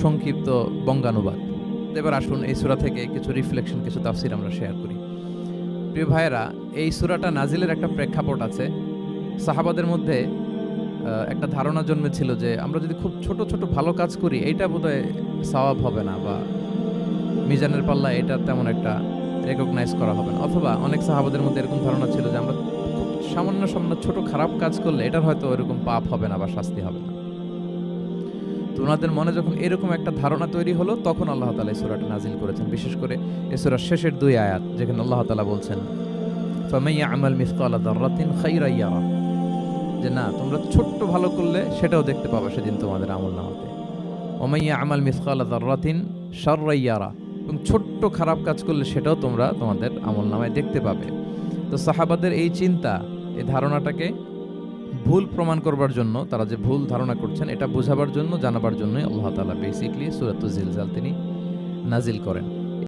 সংক্ষিপ্ত বঙ্গানুবাদ। এবার আসুন এই সূরা থেকে কিছু রিফ্লেকশন, কিছু তাফসীর আমরা শেয়ার করি। প্রিয় ভাইয়েরা, এই সূরাটা নাজিলের একটা প্রেক্ষাপট আছে। সাহাবাদের মধ্যে একটা ধারণা জন্মেছিল যে আমরা যদি খুব ছোট ছোট ভালো কাজ করি এইটা বোধহয় সওয়াব হবে না, বা মিজানের পাল্লায় এটা তেমন একটা রেকগনাইজ করা হবে না। অথবা অনেক সাহাবাদের মধ্যে এরকম ধারণা ছিল যে আমরা খুব সামান্য সামান্য ছোট খারাপ কাজ করলে এটার হয়তো এরকম পাপ হবে না বা শাস্তি হবে না। তো ওনাদের মনে যখন এরকম একটা ধারণা তৈরি হলো, তখন আল্লাহ তাআলা এই সূরাটা নাজিল করেছেন। বিশেষ করে এই সূরার শেষের 2 আয়াত, যেখানে আল্লাহ তাআলা বলছেন ফামান ইয়া'মাল মিসকালা যাররাতিন খাইরান ইয়ারা, যে না, তোমরা ছোট্ট ভালো করলে সেটাও দেখতে পাবে সেদিন তোমাদের আমলনামাতে। ওয়া মান ইয়া'মাল মিসকালা যাররাতিন শাররান ইয়ারা, এবং ছোট্ট খারাপ কাজ করলে সেটাও তোমরা তোমাদের আমলনামায় দেখতে পাবে। তো সাহাবাদের এই চিন্তা, এই ধারণাটাকে ভুল প্রমাণ করবার জন্য, তারা যে ভুল ধারণা করছেন এটা বোঝাবার জন্য, জানাবার জন্যই আল্লাহ তাআলা বেসিক্যালি সূরাতুজ জিলজাল তিনি নাজিল করেন।